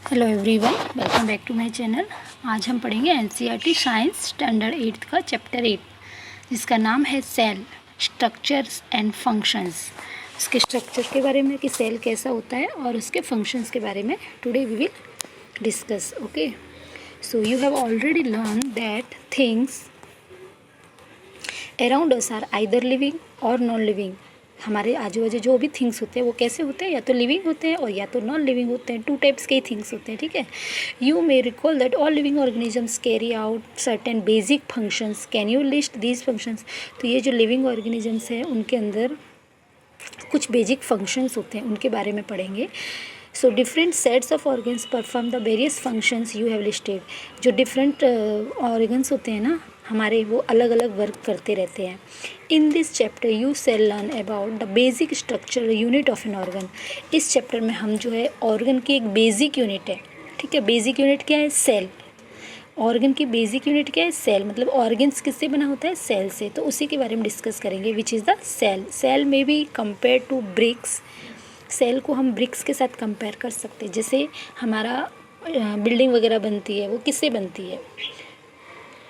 Hello everyone, welcome back to my channel. आज हम पढ़ेंगे एनसीईआरटी साइंस स्टैंडर्ड 8 का चैप्टर 8, जिसका नाम है सेल स्ट्रक्चर्स एंड फंक्शंस। इसके स्ट्रक्चर के बारे में कि सेल कैसा होता है और उसके फंक्शंस के बारे में today we will discuss. Okay, so you have already learn that things around us are either living or non living. हमारे आजू बाजू जो भी थिंग्स होते हैं वो कैसे होते हैं, या तो लिविंग होते हैं और या तो नॉन लिविंग होते हैं। टू टाइप्स के थिंग्स होते हैं, ठीक है। You may recall that all living organisms carry out certain basic functions. Can you list these functions? तो ये जो लिविंग ऑर्गेनिजम्स हैं उनके अंदर कुछ बेसिक फंक्शंस होते हैं, उनके बारे में पढ़ेंगे। So different sets of organs perform the various functions you have listed. जो डिफरेंट ऑर्गन्स होते हैं ना हमारे, वो अलग अलग वर्क करते रहते हैं। In this chapter you shall learn about the basic structure unit of an organ. इस चैप्टर में हम जो है ऑर्गन की एक बेसिक यूनिट है, ठीक है। बेसिक यूनिट क्या है? सेल। ऑर्गन की बेसिक यूनिट क्या है? सेल। मतलब ऑर्गन्स किससे बना होता है? सेल से। तो उसी के बारे में डिस्कस करेंगे, which is the cell. Cell में be compare to bricks. Cell को हम ब्रिक्स के साथ कंपेयर कर सकते हैं। जैसे हमारा बिल्डिंग वगैरह बनती है, वो किससे बनती है?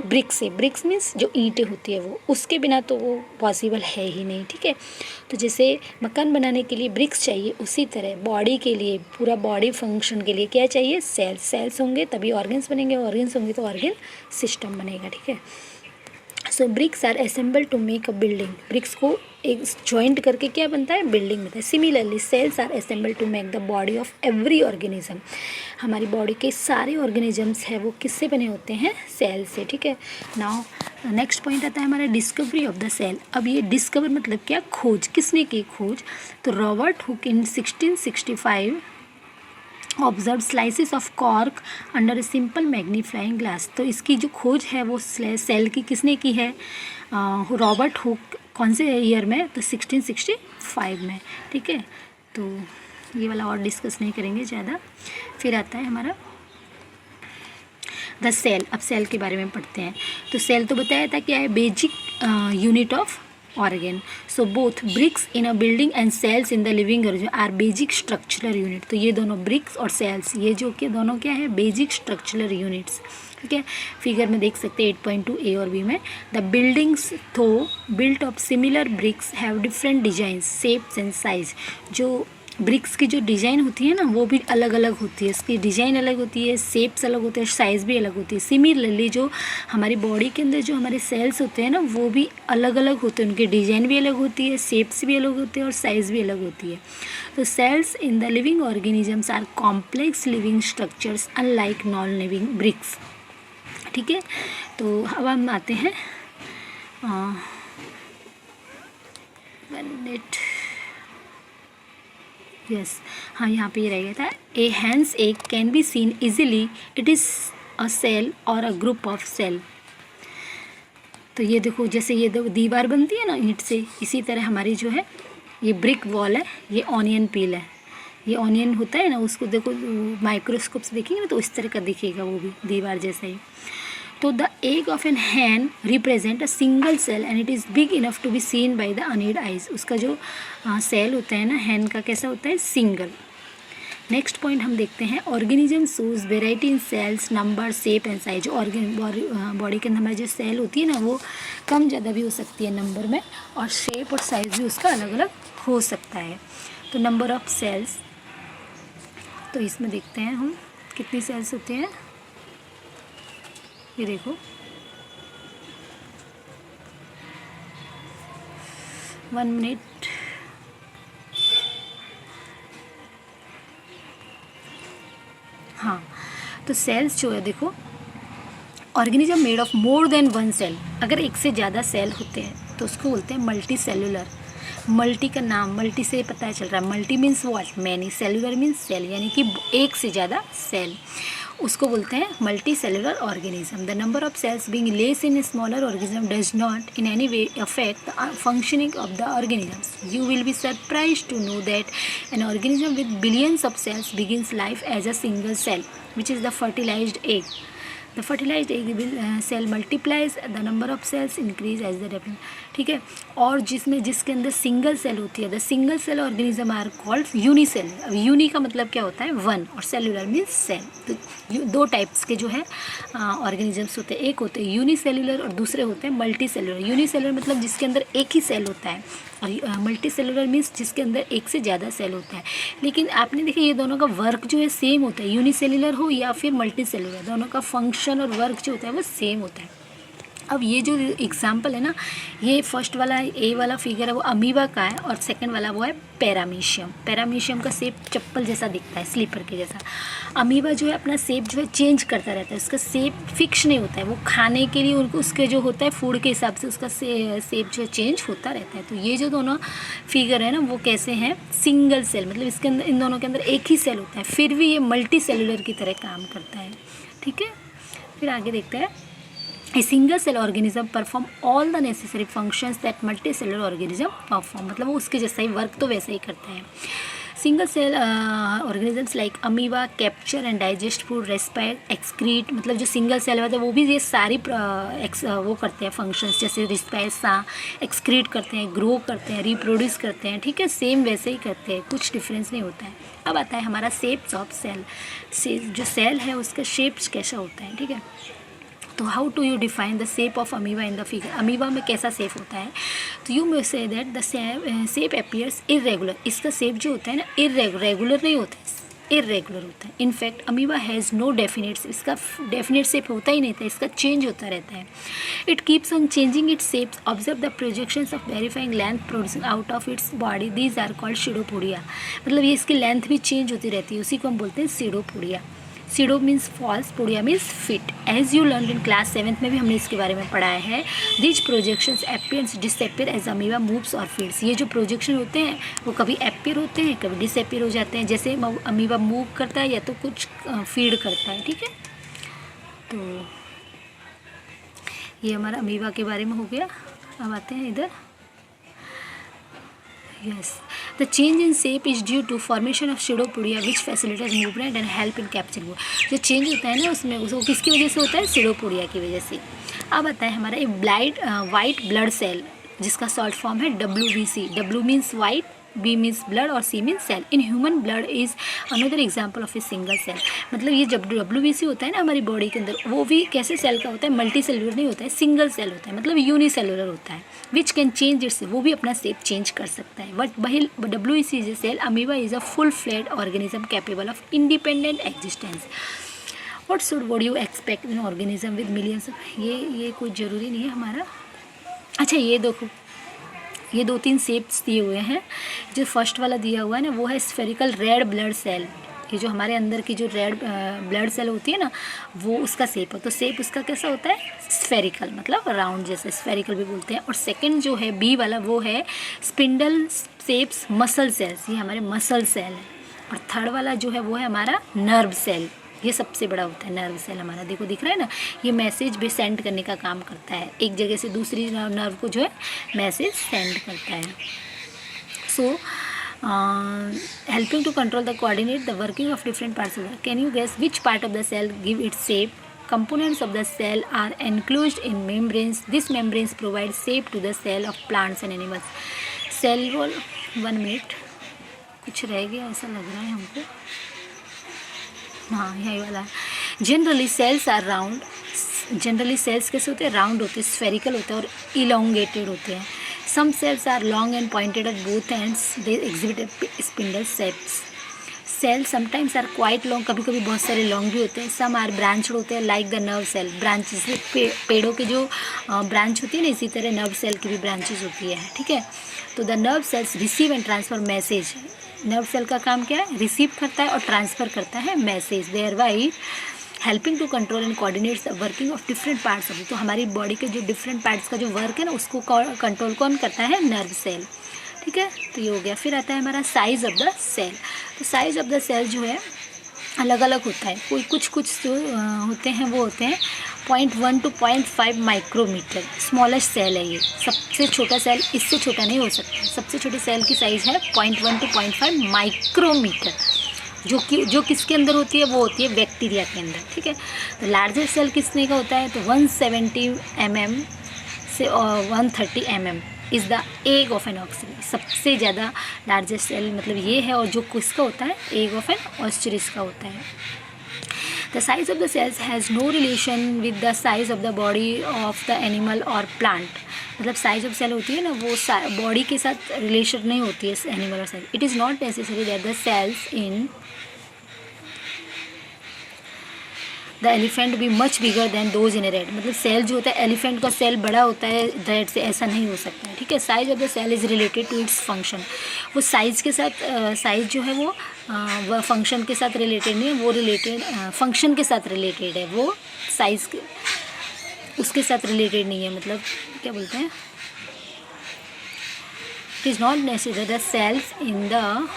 ब्रिक्स से। ब्रिक्स मीन्स जो ईंटें होती है वो, उसके बिना तो वो पॉसिबल है ही नहीं, ठीक है। तो जैसे मकान बनाने के लिए ब्रिक्स चाहिए, उसी तरह बॉडी के लिए, पूरा बॉडी फंक्शन के लिए क्या चाहिए? सेल्स। सेल्स होंगे तभी ऑर्गन्स बनेंगे, ऑर्गन्स होंगे तो ऑर्गन सिस्टम बनेगा, ठीक है। So bricks are assemble to make a building. Bricks को एक जॉइंट करके क्या बनता है? बिल्डिंग बनता है। Similarly cells are assemble to make the body of every organism. हमारी बॉडी के सारे ऑर्गेनिजम्स हैं वो किससे बने होते हैं? सेल से, ठीक है। नाउ नेक्स्ट पॉइंट आता है हमारा डिस्कवरी ऑफ द सेल। अब ये डिस्कवर मतलब क्या? खोज। किसने की खोज? तो Robert Hooke in 1665 observe slices of cork under a simple magnifying glass. तो इसकी जो खोज है वो सेल की किसने की है? Robert Hooke. कौन से ईयर में? तो 1665 में, ठीक है। तो ये वाला और डिस्कस नहीं करेंगे ज़्यादा। फिर आता है हमारा द सेल। अब सेल के बारे में पढ़ते हैं। तो सेल तो बताया था क्या है? Basic unit of organ. So both bricks in a building and cells in the living organ are basic structural unit. तो ये दोनों ब्रिक्स और सेल्स, ये जो कि दोनों क्या है? बेसिक स्ट्रक्चरल यूनिट्स, ठीक है। फिगर में देख सकते हैं 8.2 ए और बी में। The buildings though built of similar bricks have different design, shapes and size. जो ब्रिक्स की जो डिज़ाइन होती है ना वो भी अलग अलग होती है। इसकी डिज़ाइन अलग होती है, शेप्स अलग होते हैं, साइज़ भी अलग होती है। सिमिलरली जो हमारी बॉडी के अंदर जो हमारे सेल्स होते हैं ना वो भी अलग अलग होते हैं। उनकी डिज़ाइन भी अलग होती है, शेप्स भी अलग होते हैं और साइज़ भी अलग होती है। तो cells in the living organisms are complex living structures unlike non living bricks, ठीक है। तो अब हम आते हैं 1 मिनट, यस, हाँ यहाँ पे ये रह गया था। A hen's egg can be seen easily, it is a cell और अ ग्रुप ऑफ सेल। तो ये देखो, जैसे ये दीवार बनती है ना ईंट से, इसी तरह हमारी जो है ये ब्रिक वॉल है, ये ऑनियन पील है। ये ऑनियन होता है ना, उसको देखो माइक्रोस्कोप से देखेंगे ना तो इस तरह का दिखेगा, वो भी दीवार जैसा ही। तो the egg of an hen represent a single cell and it is big enough to be seen by the unaided eyes. उसका जो सेल होता है ना हैन का, कैसा होता है? सिंगल। नेक्स्ट पॉइंट हम देखते हैं organism shows variety in cells, number, shape and size. Body के अंदर हमारी जो सेल होती है ना वो कम ज़्यादा भी हो सकती है नंबर में, और शेप और साइज भी उसका अलग अलग हो सकता है। तो नंबर ऑफ सेल्स, तो इसमें देखते हैं हम कितनी सेल्स होते हैं। ये देखो 1 मिनट, हाँ। तो सेल्स जो है देखो, organism made of more than 1 cell. अगर एक से ज़्यादा सेल होते हैं तो उसको बोलते हैं मल्टी सेलुलर। मल्टी का नाम मल्टी से पता चल रहा है, multi means what? Many. Cellular means cell, यानी कि एक से ज़्यादा सेल, उसको बोलते हैं multi cellular organism. The number of cells being less in smaller organism does not in any way affect the functioning of the organisms. You will be surprise to know that an organism with billions of cells begins life as a single cell, which is the fertilized egg. The fertilized egg cell multiplies, the number of cells increase as the development, ठीक है। और जिसके अंदर single cell होती है, the single cell organism are called unicellular. अब uni का मतलब क्या होता है, वन, और सेलुलर मीन्स सेल। तो दो टाइप्स के जो है ऑर्गेनिजम्स होते हैं, एक होते हैं यूनिसेलुलर और दूसरे होते हैं मल्टी सेलुलर। यूनिसेलुलर मतलब जिसके अंदर एक ही सेल होता है, और मल्टी सेलुलर मीन्स जिसके अंदर एक से ज़्यादा सेल होता है। लेकिन आपने देखिए ये दोनों का वर्क जो है सेम होता है, यूनिसेलुलर हो या फिर मल्टी सेलुलर, दोनों का फंक्शन और वर्क जो होता है वो सेम होता है। अब ये जो एग्जाम्पल है ना, ये फर्स्ट वाला ए वाला फिगर है वो अमीबा का है, और सेकंड वाला वो है पैरामीशियम। पैरामीशियम का शेप चप्पल जैसा दिखता है, स्लीपर के जैसा। अमीबा जो है अपना शेप जो है चेंज करता रहता है, उसका शेप फिक्स नहीं होता है, वो खाने के लिए उनको उसके जो होता है फूड के हिसाब से उसका शेप जो है चेंज होता रहता है। तो ये जो दोनों फिगर है ना वो कैसे हैं, सिंगल सेल, मतलब इसके अंदर इन दोनों के अंदर एक ही सेल होता है, फिर भी ये मल्टी सेलुलर की तरह काम करता है, ठीक है। फिर आगे देखते हैं, A single cell organism perform all the necessary functions that multicellular organism perform, मतलब वो उसके जैसा ही वर्क तो वैसा ही करते हैं। Single cell organisms like amoeba capture and digest food, respire, excrete, मतलब जो सिंगल सेल होता है वो भी ये सारी वो करते हैं फंक्शंस, जैसे रिस्पायर एक्सक्रीट करते हैं, ग्रो करते हैं, रिप्रोड्यूस करते हैं, ठीक है, सेम वैसे ही करते हैं, कुछ डिफरेंस नहीं होता है। अब आता है हमारा शेप्स ऑफ सेल। जो सेल है उसका शेप्स कैसा होता है, ठीक है। तो how to you define the shape of amoeba in the figure, amoeba में कैसा शेप होता है, तो you may say that the shape appears irregular, इसका शेप जो होता है ना रेगुलर नहीं होता है, इरेगुलर होता है। In fact amoeba has no definite, इसका डेफिनेट शेप होता ही नहीं था, इसका चेंज होता रहता है। It keeps on changing its shapes, observe the projections of verifying length producing out of its body, these are called pseudopodia, मतलब ये इसकी लेंथ भी चेंज होती रहती है, उसी को हम बोलते हैं pseudopodia. Pseudo means false, podia means feet. As you learn in class 7th में भी हमने इसके बारे में पढ़ाया है। These projections appears disappear as amoeba moves और फीड्स, ये जो प्रोजेक्शन होते हैं वो कभी अपीयर होते हैं कभी डिसअपीयर हो जाते हैं, जैसे अमीबा मूव करता है या तो कुछ फीड करता है, ठीक है। तो ये हमारा अमीबा के बारे में हो गया। अब आते हैं इधर, yes, the change in shape is due to formation of pseudopodia which facilitates movement and help in capturing food। जो चेंज होता है ना उसमें वो किसकी वजह से होता है, pseudopodia की वजह से। अब आता है हमारा एक वाइट ब्लड सेल जिसका शॉर्ट फॉर्म है WBC। W means white, B means blood और C means cell. In human blood is another example of a single cell, मतलब ये जब WBC होता है ना हमारी बॉडी के अंदर, वो भी कैसे सेल का होता है, मल्टी सेलुलर नहीं होता है, सिंगल सेल होता है, मतलब यूनिसेलुलर होता है, विच कैन चेंज इट्स, वो भी अपना शेप चेंज कर सकता है। बट वही WBC is a cell, amoeba is a full fledged organism capable of independent existence. What you expect in organism with millions, ये कोई ज़रूरी नहीं है हमारा। अच्छा ये देखो, ये 2-3 शेप्स दिए हुए हैं। जो फर्स्ट वाला दिया हुआ है ना वो है स्फेरिकल रेड ब्लड सेल, ये जो हमारे अंदर की जो रेड ब्लड सेल होती है ना वो उसका शेप है, तो शेप उसका कैसा होता है, स्फेरिकल, मतलब राउंड जैसे स्फेरिकल भी बोलते हैं। और सेकंड जो है बी वाला वो है स्पिंडल शेप्स मसल सेल्स, ये हमारे मसल सेल है। और थर्ड वाला जो है वो है हमारा नर्व सेल, ये सबसे बड़ा होता है नर्व सेल हमारा, देखो दिख रहा है ना, ये मैसेज भी सेंड करने का काम करता है, एक जगह से दूसरी नर्व को जो है मैसेज सेंड करता है। सो helping to control the coordinate the working of different parts of the, can you guess which part of the cell give its shape? Components of the cell are enclosed in membranes. These membranes provide shape to the cell of plants and animals. Cell wall, 1 minute, कुछ रह गया ऐसा लग रहा है हमको, हाँ यही वाला। Generally cells are round, generally cells कैसे होते हैं, राउंड होते हैं, स्फेरिकल होते हैं और इलोंगेटेड होते हैं। Some cells are long and pointed at both ends. They exhibit spindle shapes. Cells sometimes are quite long, कभी कभी बहुत सारे लॉन्ग भी होते हैं। Some are branched होते हैं like the nerve cell, branches, पेड़ों के जो ब्रांच होती है ना, इसी तरह नर्व सेल की भी ब्रांचेस होती है, ठीक है। तो the nerve cells receive and transfer message, nerve cell का काम क्या है, रिसीव करता है और ट्रांसफ़र करता है message, thereby helping to control and coordinates the working of different parts of, तो हमारी बॉडी के जो डिफरेंट पार्ट्स का जो वर्क है ना उसको कंट्रोल कौन करता है, नर्व सेल, ठीक है। तो ये हो गया। फिर आता है हमारा साइज़ ऑफ द सेल। तो साइज़ ऑफ द सेल जो है अलग अलग होता है, कोई कुछ जो होते हैं वो होते हैं 0.1 to 0.5 माइक्रोमीटर, स्मॉलेस्ट सेल है ये, सबसे छोटा सेल इससे छोटा नहीं हो सकता, सबसे छोटे सेल की साइज़ है 0.1 to 0.5 माइक्रोमीटर। जो किसके अंदर होती है, वो होती है बैक्टीरिया के अंदर, ठीक है। तो लार्जेस्ट सेल किसने का होता है, तो 170 mm से 130 mm is the egg of N ostrich. सबसे ज़्यादा लार्जेस्ट सेल मतलब ये है, और जो किसका होता है, एग ऑफ एन ऑस्ट्रिच का होता है। The size of the cells has no relation with the size of the body of the animal और प्लांट। मतलब साइज ऑफ सेल होती है ना, वो बॉडी के साथ रिलेशन नहीं होती है एनिमल और cell. It is not necessary that the cells in the elephant be much bigger than those in a rat. मतलब सेल जो होता है, एलिफेंट का सेल बड़ा होता है रैट से, ऐसा नहीं हो सकता है, ठीक है। Size of the cell is related to its function. वो साइज के साथ साइज जो है वो फंक्शन के साथ रिलेटेड नहीं है, वो रिलेटेड फंक्शन के साथ रिलेटेड है, वो साइज उसके साथ रिलेटेड नहीं है। मतलब क्या बोलते हैं, it is not necessary the cells in the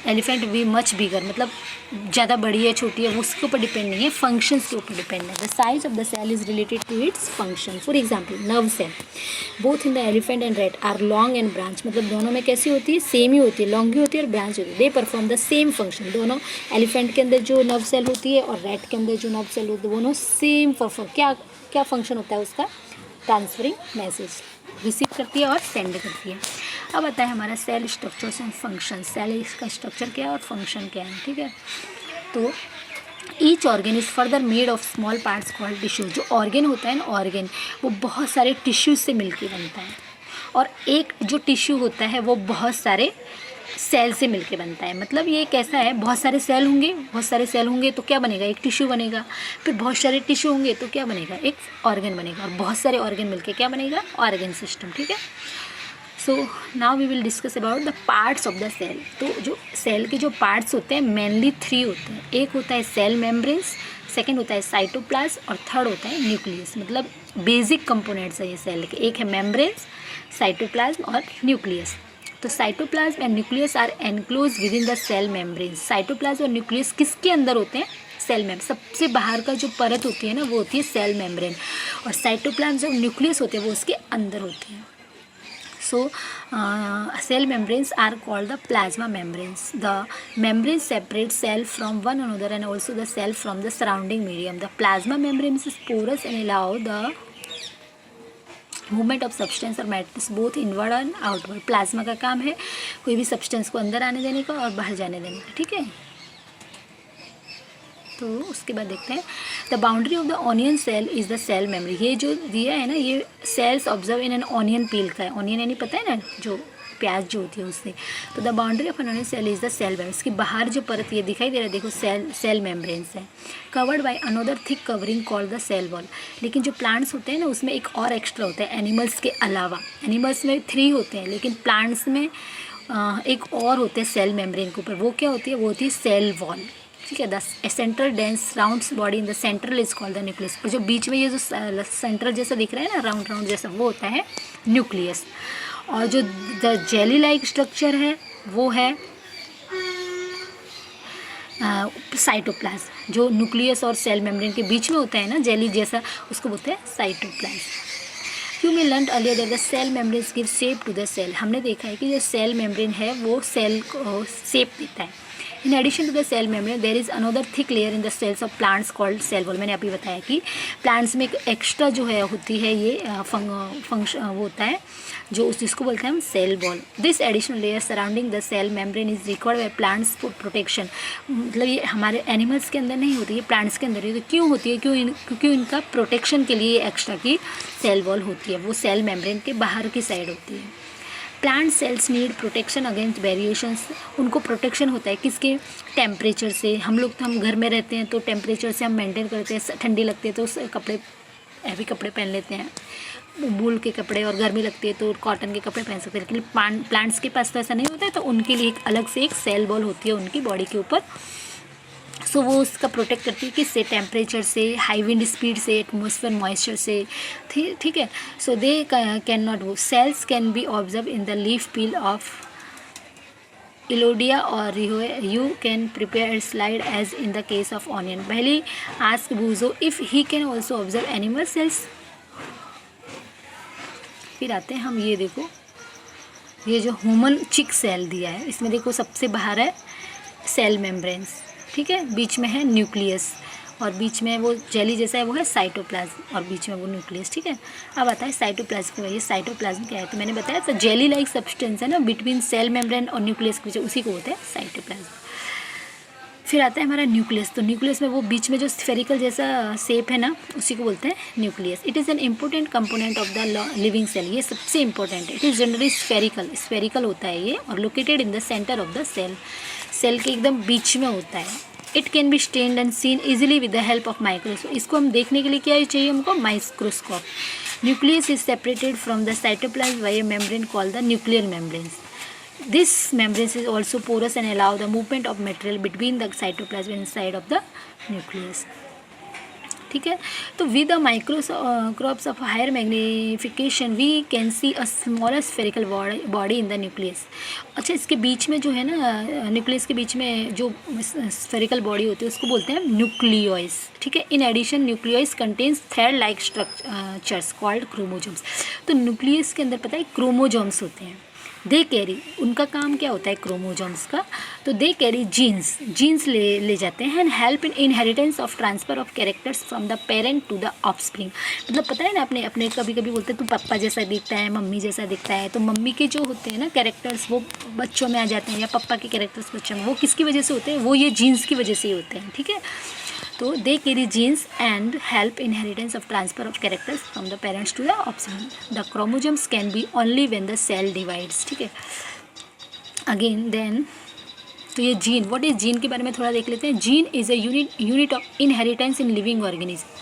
elephant be much bigger, मतलब ज़्यादा बड़ी है छोटी है वो उसके ऊपर डिपेंड नहीं है, फंक्शंस के ऊपर डिपेंड है। The size of the cell is related to its function. For example nerve cell both in the elephant and rat are long and branch. मतलब दोनों में कैसी होती है, सेम ही होती है, लॉन्ग भी होती है और ब्रांच होती है। They perform the same function. दोनों एलिफेंट के अंदर जो नर्व सेल होती है और रैट के अंदर जो नर्व सेल होती है, दोनों सेम परफॉर्म। क्या फंक्शन होता है उसका, ट्रांसफरिंग मैसेज, रिसीव करती है और सेंड करती है। अब आता है हमारा cell structures and function. Cell इसका स्ट्रक्चर क्या है और फंक्शन क्या है, ठीक है। तो each organ is further made of small parts called tissue. जो ऑर्गेन होता है ना, ऑर्गेन वो बहुत सारे टिश्यूज से मिलकर बनता है, और एक जो टिश्यू होता है वो बहुत सारे सेल से मिलके बनता है। मतलब ये कैसा है, बहुत सारे सेल होंगे तो क्या बनेगा, एक टिश्यू बनेगा। फिर बहुत सारे टिश्यू होंगे तो क्या बनेगा, एक ऑर्गन बनेगा। और बहुत सारे ऑर्गन मिलके क्या बनेगा, ऑर्गन सिस्टम, ठीक है। So now we will discuss about the parts of the cell. तो जो सेल के जो पार्ट्स होते हैं मेनली 3 होते हैं। एक होता है सेल मेम्ब्रेन्स, सेकेंड होता है साइटोप्लाज्म और थर्ड होता है न्यूक्लियस। मतलब बेसिक कंपोनेंट्स है ये सेल के। एक है मेम्ब्रेन्स, साइटोप्लाज्म और न्यूक्लियस। तो cytoplasm and nucleus are enclose within the cell membrane. Cytoplasm और न्यूक्लियस किसके अंदर होते हैं, सेल मेम्ब्रेन। सबसे बाहर का जो परत होती है ना वो होती है सेल मेम्ब्रेन, और साइटोप्लाज्म जो न्यूक्लियस होते हैं वो उसके अंदर होते हैं। So, cell membranes are called the plasma membranes. The membranes separate cell from one another and also the cell from the surrounding medium. The plasma membrane is porous and allow the movement of substance और matrix both inward and outward. Plasma का काम है कोई भी substance को अंदर आने देने का और बाहर जाने देने का, ठीक है। तो उसके बाद देखते हैं the boundary of the onion cell is the cell memory. ये जो दिया है ना, ये cells observe in an onion peel का है। ऑनियन यानी पता है ना, जो प्याज जो होती है उससे। तो the boundary of an onion cell is the cell membrane. इसके बाहर जो परत ये दिखाई दे रहा है, देखो सेल मेम्ब्रेन्स है, covered by another thick covering called the cell wall. लेकिन जो प्लांट्स होते हैं ना उसमें एक और एक्स्ट्रा होता है एनिमल्स के अलावा। एनिमल्स में 3 होते हैं लेकिन प्लांट्स में एक और होते हैं सेल मेम्ब्रेन के ऊपर। वो क्या होती है, वो होती है सेल वॉल, ठीक है। The central dense rounds body in the central is called the nucleus. और जो बीच में ये जो सेंट्रल जैसा दिख रहा है ना, राउंड राउंड जैसा, वो होता है न्यूक्लियस। और जो द जेली लाइक स्ट्रक्चर है वो है साइटोप्लाज्म। जो न्यूक्लियस और सेल मेम्ब्रेन के बीच में होता है ना, जेली जैसा, उसको बोलते हैं cytoplasm. You may learn earlier that the cell membranes give shape to the cell. हमने देखा है कि जो सेल मेम्ब्रेन है वो सेल को शेप देता है। In addition to the cell membrane there is another thick layer in the cells of plants called cell wall. मैंने अभी बताया कि प्लांट्स में एक एक्स्ट्रा जो है होती है ये फंक्शन वो होता है जो जिसको बोलते हैं हम cell wall. This additional layer surrounding the cell membrane is required by plants for protection. मतलब ये हमारे एनिमल्स के अंदर नहीं होती है, प्लांट्स के अंदर है। तो क्यों होती है, क्योंकि इनका प्रोटेक्शन के लिए एक्स्ट्रा की सेल वॉल होती है, वो सेल मेम्ब्रेन के बाहर की साइड होती है। Plant cells need protection against variations. उनको प्रोटेक्शन होता है किसके, टेम्परेचर से। हम लोग तो हम घर में रहते हैं तो टेम्परेचर से हम मेंटेन करते हैं। ठंडी लगती है तो कपड़े हैवी कपड़े पहन लेते हैं, वूल के कपड़े, और गर्मी लगती है तो कॉटन के कपड़े पहन सकते हैं। लेकिन प्लांट्स के पास तो ऐसा नहीं होता है, तो उनके लिए एक अलग से एक सेल वॉल होती है उनकी बॉडी के ऊपर। सो वो उसका प्रोटेक्ट करती है किससे, टेम्परेचर से, हाई विंड स्पीड से, एटमॉस्फेयर मॉइस्चर से, ठीक है। सो दे कैन नॉट वो cells can be observe in the leaf peel of Elodea और you can prepare slide as in the case of onion. पहले ask Boojho if he can also observe animal cells. फिर आते हैं हम, ये देखो ये जो ह्यूमन चिक सेल दिया है, इसमें देखो सबसे बाहर है सेल मेम्ब्रेन्स, ठीक है। बीच में है न्यूक्लियस और बीच में वो जेली जैसा है वो है साइटोप्लाज्म और बीच में वो न्यूक्लियस, ठीक है। अब आता है साइटोप्लाज्म के बारे में। साइटोप्लाज्म क्या है तो मैंने बताया था जेली लाइक सब्सटेंस है ना बिटवीन सेल मेम्ब्रेन और न्यूक्लियस के बीच, उसी को बोलते हैं साइटोप्लाज्म। फिर आता है हमारा न्यूक्लियस। तो न्यूक्लियस में वो बीच में जो स्फेरिकल जैसा शेप है ना उसी को बोलते हैं nucleus. It is an important component of the living cell, ये सबसे इंपॉर्टेंट है। इट इज़ जनरली स्फेरिकल होता है ये और located in the centre of the cell, cell के एकदम बीच में होता है। It can be stained and seen easily with the help of microscope. इसको हम देखने के लिए क्या चाहिए हमको, microscope. Nucleus is separated from the cytoplasm by a membrane called the nuclear membranes. This membrane is also porous and allow the movement of material between the cytoplasm inside of the nucleus. ठीक है, तो with a microscopes of higher magnification we can see a smaller spherical body in the nucleus. अच्छा, इसके बीच में जो है ना nucleus के बीच में जो स्फेरिकल बॉडी होती है उसको बोलते हैं न्यूक्लियोइस, ठीक है. In addition nucleus contains thread like structures called chromosomes. तो न्यूक्लियस के अंदर पता है क्रोमोजोम्स होते हैं. दे कैरी, उनका काम क्या होता है क्रोमोजोम्स का, तो दे कैरी जीन्स ले जाते हैं. And help in inheritance of transfer of characters from the parent to the offspring. मतलब पता है ना अपने कभी कभी बोलते हैं तू पापा जैसा दिखता है, मम्मी जैसा दिखता है, तो मम्मी के जो होते हैं ना कैरेक्टर्स वो बच्चों में आ जाते हैं, या पापा के कैरेक्टर्स बच्चों में. वो किसकी वजह से होते हैं, वो ये जीन्स की वजह से ही होते हैं, ठीक है. तो they carry genes and help inheritance of transfer of characters from the parents to the offspring. The chromosomes can be only when the cell divides, ठीक है. अगेन देन तो ये जीन, व्हाट इज जीन के बारे में थोड़ा देख लेते हैं. Gene is a unit of inheritance in living organism.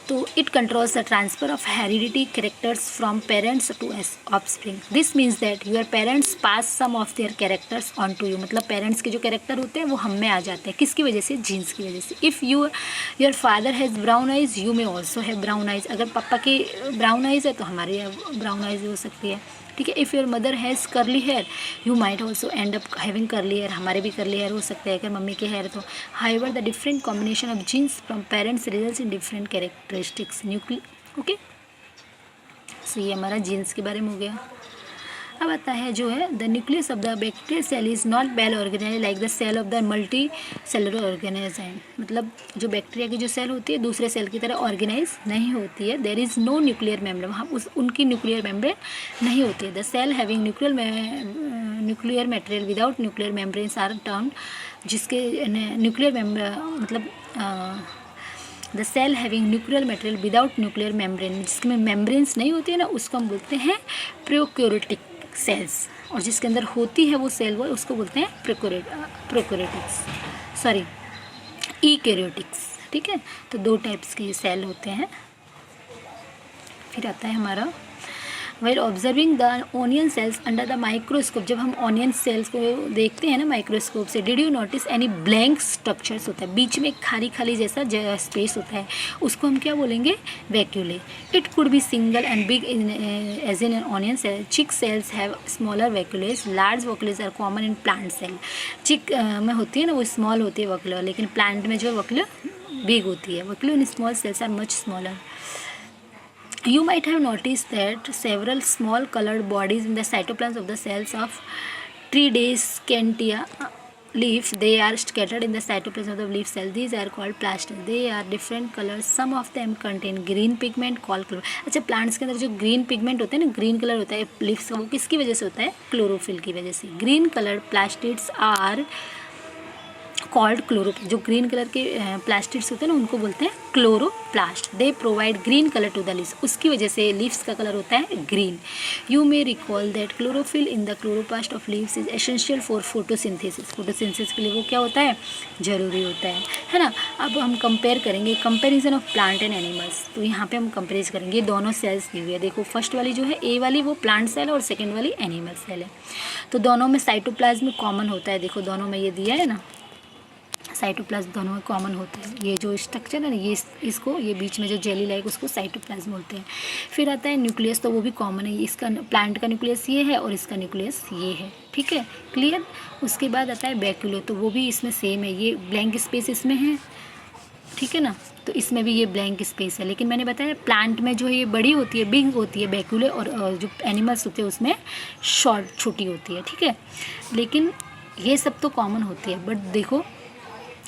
तो it controls the transfer of heredity characters from parents to offspring. This means that your parents pass some of their characters on to you. मतलब parents के जो character होते हैं वो हम में आ जाते हैं. किसकी वजह से, जीन्स की वजह से. If your father has brown eyes you may also have brown eyes. अगर पापा की ब्राउन आइज है तो हमारे ब्राउन आइज हो सकती है, ठीक है. If your mother has curly hair you might also end up having curly hair. हमारे भी करली हेयर हो सकते हैं अगर मम्मी के हेयर. तो however the different combination of genes from parents results in different characteristics okay. So ये हमारा जीन्स के बारे में हो गया. अब आता है जो है the nucleus of the bacterial cell is not well organise like the cell of the multi cellular organism. मतलब जो बैक्टीरिया की जो सेल होती है दूसरे सेल की तरह ऑर्गेनाइज नहीं होती है. There is no nuclear membrane. वहाँ उनकी न्यूक्लियर मेम्ब्रेन नहीं होती है. The cell having nuclear material without nuclear membranes are termed, जिसके न्यूक्लियर मतलब the cell having nuclear material without nuclear membrane, जिसमें मेम्ब्रेन्स नहीं होती है ना उसको हम बोलते हैं प्रोकैरियोटिक सेल्स. और जिसके अंदर होती है वो सेल वो उसको बोलते हैं ईकैरियोटिक्स, ठीक है. तो दो टाइप्स के सेल होते हैं. फिर आता है हमारा while observing the onion cells under the microscope. जब हम ऑनियन सेल्स को देखते हैं ना माइक्रोस्कोप से, did you notice any blank structures होता है, बीच में खाली जैसा स्पेस होता है, उसको हम क्या बोलेंगे, vacuole. It could be single and big as in onion cell. Chick cells have smaller vacuoles. Large vacuoles are common in plant cell. Chick में होती है ना वो स्मॉल होती है वैक्यूलर, लेकिन प्लांट में जो वैक्यूलर बिग होती है. Vacuolar in small cells are much smaller. You might have noticed that several small colored bodies in the cytoplasm of the cells of Tridescantia leaf. They are scattered in the cytoplasm of the leaf cell. These are called plasters. They are different colors. Some of them contain green pigment called chlorophyll. अच्छा, plants के अंदर जो green pigment होते हैं ना, green colour होता है leaves का, वो किसकी वजह से होता है, क्लोरोफिल की वजह से. Green colour plastids are called chloroplast. जो ग्रीन कलर के प्लास्टिड्स होते हैं ना उनको बोलते हैं chloroplast. They provide green colour to the leaves. उसकी वजह से लीव्स का कलर होता है green. You may recall that chlorophyll in the chloroplast of leaves is essential for photosynthesis. Photosynthesis के लिए वो क्या होता है, जरूरी होता है ना. अब हम कंपेयर करेंगे comparison of plant and animals. तो यहाँ पे हम कंपेरिज करेंगे दोनों सेल्स दी हुई है. देखो फर्स्ट वाली जो है ए वाली वो प्लांट सेल और सेकेंड वाली एनिमल सेल है. तो दोनों में साइटोप्लाज्म कॉमन होता है. देखो दोनों में ये दिया है ना, साइटोप्लाज्म दोनों में कॉमन होता है. ये जो स्ट्रक्चर है ना, ये इसको ये बीच में जो जेली लाइक उसको साइटोप्लाज्म बोलते हैं. फिर आता है न्यूक्लियस. तो वो भी कॉमन है. इसका प्लांट का न्यूक्लियस ये है और इसका न्यूक्लियस ये है, ठीक है, क्लियर. उसके बाद आता है वैक्यूले. तो वो भी इसमें सेम है. ये ब्लैंक स्पेस इसमें है, ठीक है ना. तो इसमें भी ये ब्लैंक स्पेस है. लेकिन मैंने बताया प्लांट में जो है ये बड़ी होती है, बिग होती है वैक्यूले, और जो एनिमल्स होते हैं उसमें छोटी होती है, ठीक है. लेकिन ये सब तो कॉमन होती है, बट देखो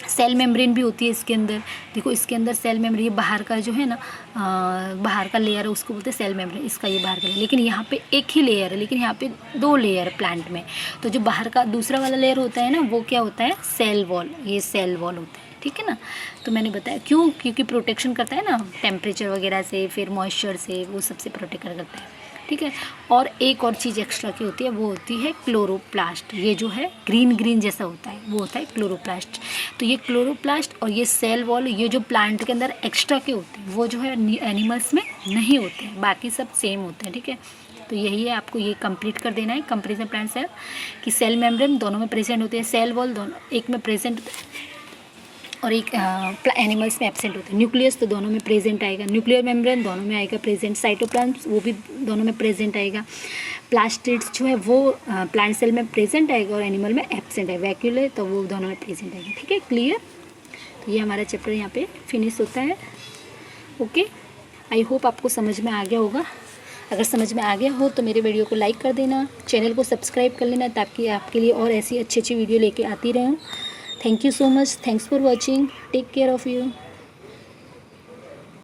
सेल मेम्ब्रेन भी होती है इसके अंदर। देखो इसके अंदर सेल मेम्ब्रेन, ये बाहर का जो है ना बाहर का लेयर है उसको बोलते हैं सेल मेम्ब्रेन, इसका ये बाहर का लेयर। लेकिन यहाँ पे एक ही लेयर है, लेकिन यहाँ पे 2 लेयर है प्लांट में। तो जो बाहर का दूसरा वाला लेयर होता है ना, वो क्या होता है, सेल वॉल। ये सेल वॉल होता है, ठीक है ना। तो मैंने बताया क्यों, क्योंकि प्रोटेक्शन करता है ना टेम्परेचर वगैरह से, फिर मॉइस्चर से, वो सबसे प्रोटेक्ट करता है, ठीक है। और एक और चीज़ एक्स्ट्रा की होती है, वो होती है क्लोरोप्लास्ट। ये जो है ग्रीन ग्रीन जैसा होता है, वो होता है क्लोरोप्लास्ट। तो ये क्लोरोप्लास्ट और ये सेल वॉल, ये जो प्लांट के अंदर एक्स्ट्रा के होते हैं, वो जो है एनिमल्स में नहीं होते हैं, बाकी सब सेम होते हैं, ठीक है। तो यही है, आपको ये कंप्लीट कर देना है कंपैरिजन प्लांट सेल कि सेल मेम्ब्रेन दोनों में प्रेजेंट होते हैं, सेल वॉल दोनों एक में प्रेजेंट और एक एनिमल्स में एब्सेंट होते हैं। न्यूक्लियस तो दोनों में प्रेजेंट आएगा, न्यूक्लियर मेम्ब्रेन दोनों में आएगा प्रेजेंट, साइटोप्लाज्म वो भी दोनों में प्रेजेंट आएगा, प्लास्टिड्स जो है वो प्लांट सेल में प्रेजेंट आएगा और एनिमल में एब्सेंट है, वैक्यूले तो वो दोनों में प्रेजेंट आएगा, ठीक है, क्लियर। तो ये हमारा चैप्टर यहाँ पे फिनिश होता है। ओके, आई होप आपको समझ में आ गया होगा। अगर समझ में आ गया हो तो मेरे वीडियो को लाइक कर देना, चैनल को सब्सक्राइब कर लेना, ताकि आपके लिए और ऐसी अच्छी अच्छी वीडियो लेके आती रहूँ। Thank you so much. Thanks for watching. Take care of you.